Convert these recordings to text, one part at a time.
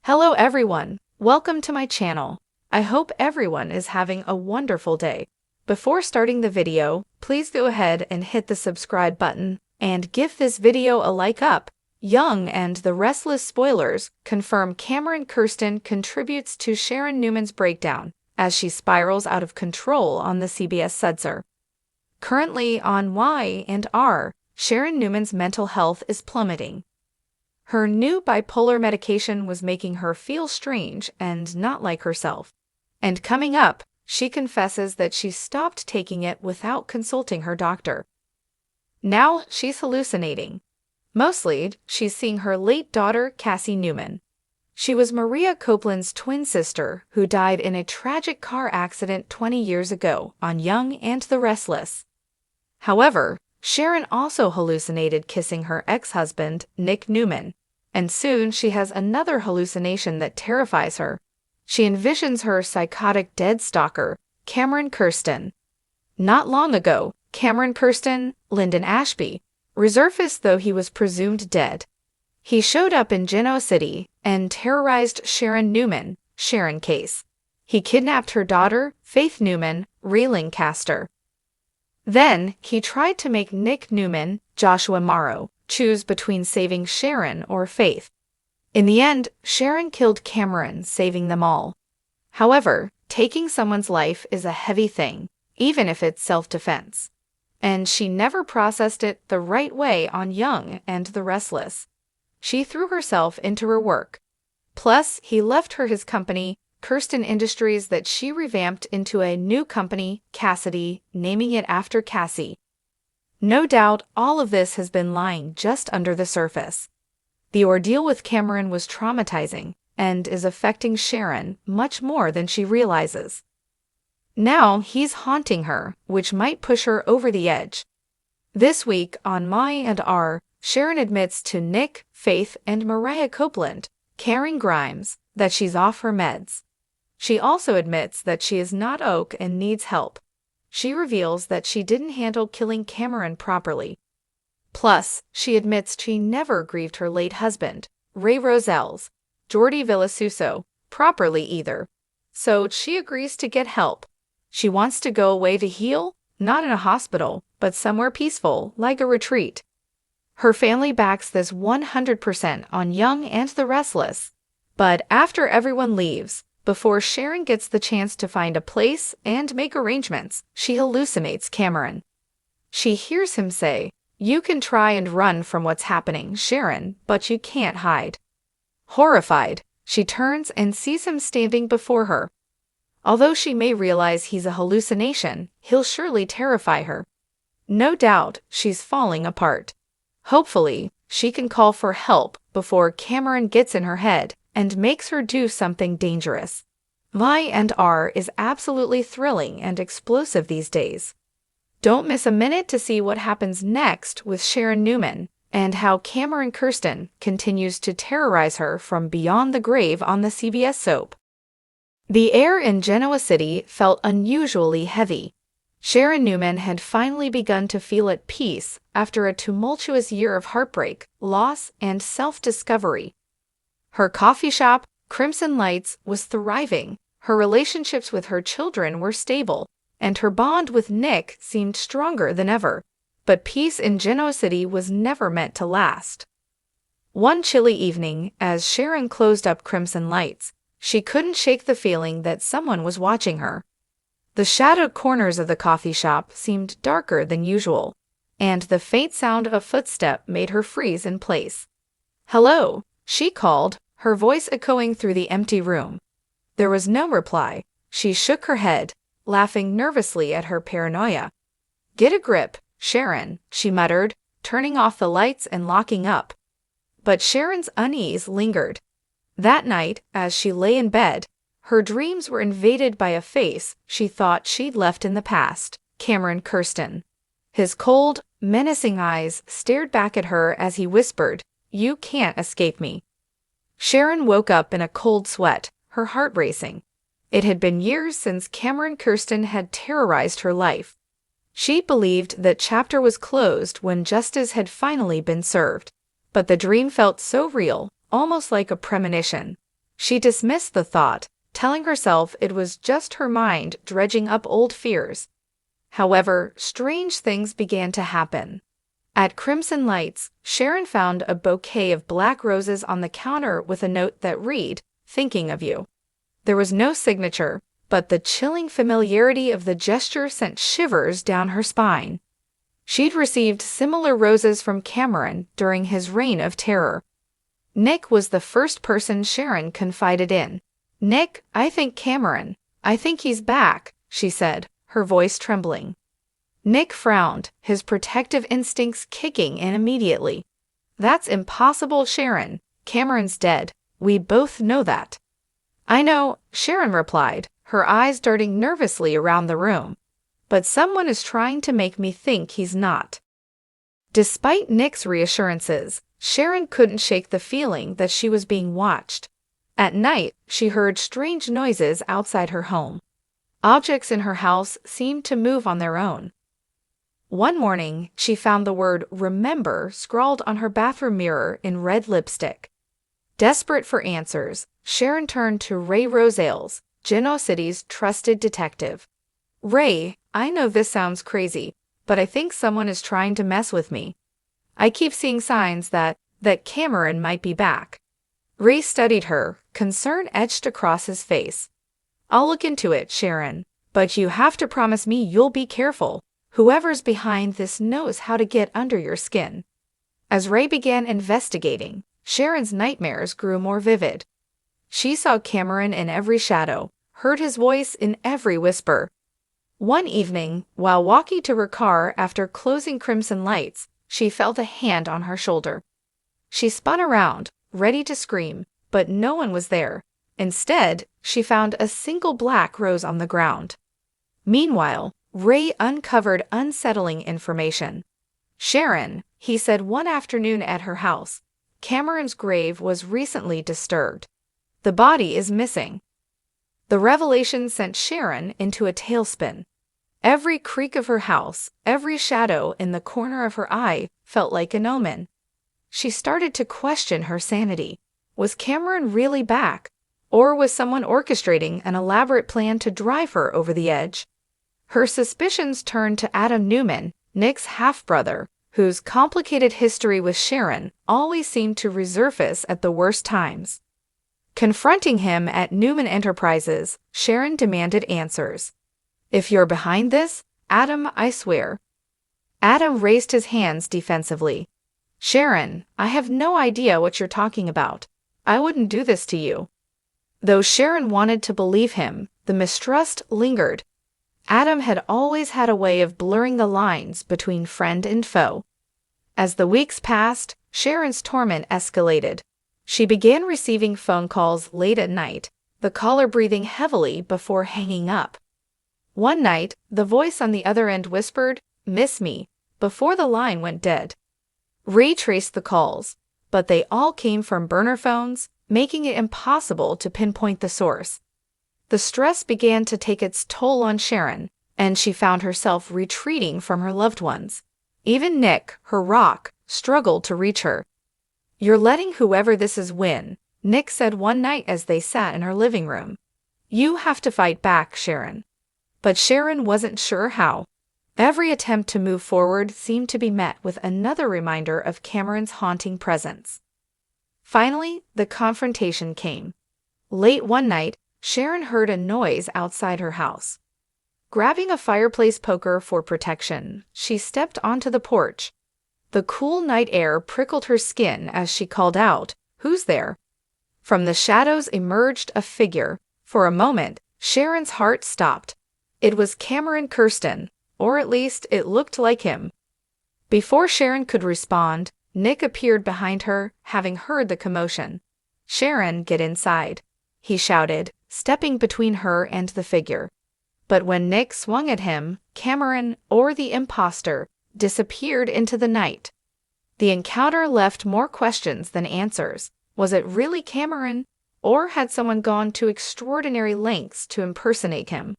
Hello everyone, welcome to my channel. I hope everyone is having a wonderful day. Before starting the video, please go ahead and hit the subscribe button and give this video a like up. Y&R the Restless spoilers confirm Kirsten contributes to Sharon Newman's breakdown as she spirals out of control on the CBS Sudser. Currently on Y&R, Sharon Newman's mental health is plummeting. Her new bipolar medication was making her feel strange and not like herself. And coming up, she confesses that she stopped taking it without consulting her doctor. Now she's hallucinating. Mostly, she's seeing her late daughter, Cassie Newman. She was Maria Copeland's twin sister who died in a tragic car accident 20 years ago on Y&R the Restless. However, Sharon also hallucinated kissing her ex-husband, Nick Newman, and soon she has another hallucination that terrifies her. She envisions her psychotic dead stalker, Kirsten. Not long ago, Kirsten, Lyndon Ashby, resurfaced though he was presumed dead. He showed up in Genoa City and terrorized Sharon Newman, Sharon Case. He kidnapped her daughter, Faith Newman, Lancaster. Then, he tried to make Nick Newman, Joshua Morrow, choose between saving Sharon or Faith. In the end, Sharon killed Cameron, saving them all. However, taking someone's life is a heavy thing, even if it's self-defense. And she never processed it the right way on Y&R the Restless. She threw herself into her work. Plus, he left her his company, Kirsten Industries, that she revamped into a new company, Cassidy, naming it after Cassie. No doubt, all of this has been lying just under the surface. The ordeal with Cameron was traumatizing and is affecting Sharon much more than she realizes. Now he's haunting her, which might push her over the edge. This week on Y&R, Sharon admits to Nick, Faith, and Maria Copeland, Karen Grimes, that she's off her meds. She also admits that she is not OK and needs help. She reveals that she didn't handle killing Cameron properly. Plus, she admits she never grieved her late husband, Ray Roselle's, Jordi Villasuso, properly either. So she agrees to get help. She wants to go away to heal, not in a hospital, but somewhere peaceful, like a retreat. Her family backs this 100% on Y&R the Restless. But after everyone leaves, before Sharon gets the chance to find a place and make arrangements, she hallucinates Cameron. She hears him say, "You can try and run from what's happening, Sharon, but you can't hide." Horrified, she turns and sees him standing before her. Although she may realize he's a hallucination, he'll surely terrify her. No doubt, she's falling apart. Hopefully, she can call for help before Cameron gets in her head and makes her do something dangerous. Y&R is absolutely thrilling and explosive these days. Don't miss a minute to see what happens next with Sharon Newman and how Kirsten continues to terrorize her from beyond the grave on the CBS soap. The air in Genoa City felt unusually heavy. Sharon Newman had finally begun to feel at peace after a tumultuous year of heartbreak, loss, and self-discovery. Her coffee shop, Crimson Lights, was thriving, her relationships with her children were stable, and her bond with Nick seemed stronger than ever. But peace in Genoa City was never meant to last. One chilly evening, as Sharon closed up Crimson Lights, she couldn't shake the feeling that someone was watching her. The shadowed corners of the coffee shop seemed darker than usual, and the faint sound of a footstep made her freeze in place. "Hello," she called, her voice echoing through the empty room. There was no reply. She shook her head, laughing nervously at her paranoia. "Get a grip, Sharon," she muttered, turning off the lights and locking up. But Sharon's unease lingered. That night, as she lay in bed, her dreams were invaded by a face she thought she'd left in the past, Kirsten. His cold, menacing eyes stared back at her as he whispered, "You can't escape me." Sharon woke up in a cold sweat, her heart racing. It had been years since Kirsten had terrorized her life. She believed that chapter was closed when justice had finally been served. But the dream felt so real, almost like a premonition. She dismissed the thought, telling herself it was just her mind dredging up old fears. However, strange things began to happen. At Crimson Lights, Sharon found a bouquet of black roses on the counter with a note that read, "Thinking of you." There was no signature, but the chilling familiarity of the gesture sent shivers down her spine. She'd received similar roses from Cameron during his reign of terror. Nick was the first person Sharon confided in. "Nick, I think he's back," she said, her voice trembling. Nick frowned, his protective instincts kicking in immediately. "That's impossible, Sharon. Cameron's dead. We both know that." "I know," Sharon replied, her eyes darting nervously around the room. "But someone is trying to make me think he's not." Despite Nick's reassurances, Sharon couldn't shake the feeling that she was being watched. At night, she heard strange noises outside her home. Objects in her house seemed to move on their own. One morning, she found the word "remember" scrawled on her bathroom mirror in red lipstick. Desperate for answers, Sharon turned to Ray Rosales, Genoa City's trusted detective. "Ray, I know this sounds crazy, but I think someone is trying to mess with me. I keep seeing signs that Cameron might be back." Ray studied her, concern etched across his face. "I'll look into it, Sharon, but you have to promise me you'll be careful. Whoever's behind this knows how to get under your skin." As Ray began investigating, Sharon's nightmares grew more vivid. She saw Cameron in every shadow, heard his voice in every whisper. One evening, while walking to her car after closing Crimson Lights, she felt a hand on her shoulder. She spun around, ready to scream, but no one was there. Instead, she found a single black rose on the ground. Meanwhile, Ray uncovered unsettling information. "Sharon," he said one afternoon at her house, "Cameron's grave was recently disturbed. The body is missing." The revelation sent Sharon into a tailspin. Every creak of her house, every shadow in the corner of her eye felt like an omen. She started to question her sanity. Was Cameron really back? Or was someone orchestrating an elaborate plan to drive her over the edge? Her suspicions turned to Adam Newman, Nick's half-brother, whose complicated history with Sharon always seemed to resurface at the worst times. Confronting him at Newman Enterprises, Sharon demanded answers. "If you're behind this, Adam, I swear." Adam raised his hands defensively. "Sharon, I have no idea what you're talking about. I wouldn't do this to you." Though Sharon wanted to believe him, the mistrust lingered. Adam had always had a way of blurring the lines between friend and foe. As the weeks passed, Sharon's torment escalated. She began receiving phone calls late at night, the caller breathing heavily before hanging up. One night, the voice on the other end whispered, "Miss me," before the line went dead. Ray traced the calls, but they all came from burner phones, making it impossible to pinpoint the source. The stress began to take its toll on Sharon, and she found herself retreating from her loved ones. Even Nick, her rock, struggled to reach her. "You're letting whoever this is win," Nick said one night as they sat in her living room. "You have to fight back, Sharon." But Sharon wasn't sure how. Every attempt to move forward seemed to be met with another reminder of Cameron's haunting presence. Finally, the confrontation came. Late one night, Sharon heard a noise outside her house. Grabbing a fireplace poker for protection, she stepped onto the porch. The cool night air prickled her skin as she called out, "Who's there?" From the shadows emerged a figure. For a moment, Sharon's heart stopped. It was Cameron Kirsten, or at least it looked like him. Before Sharon could respond, Nick appeared behind her, having heard the commotion. "Sharon, get inside," he shouted, stepping between her and the figure. But when Nick swung at him, Cameron, or the imposter, disappeared into the night. The encounter left more questions than answers. Was it really Cameron, or had someone gone to extraordinary lengths to impersonate him?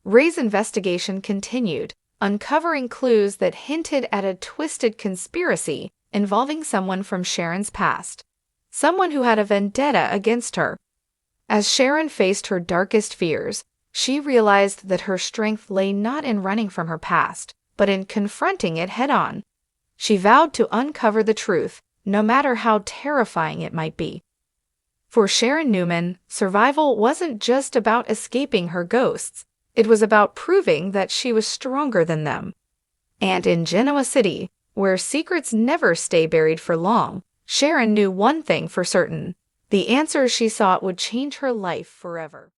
Ray's investigation continued, uncovering clues that hinted at a twisted conspiracy involving someone from Sharon's past. Someone who had a vendetta against her. As Sharon faced her darkest fears, she realized that her strength lay not in running from her past, but in confronting it head-on. She vowed to uncover the truth, no matter how terrifying it might be. For Sharon Newman, survival wasn't just about escaping her ghosts. It was about proving that she was stronger than them. And in Genoa City, where secrets never stay buried for long, Sharon knew one thing for certain: the answers she sought would change her life forever.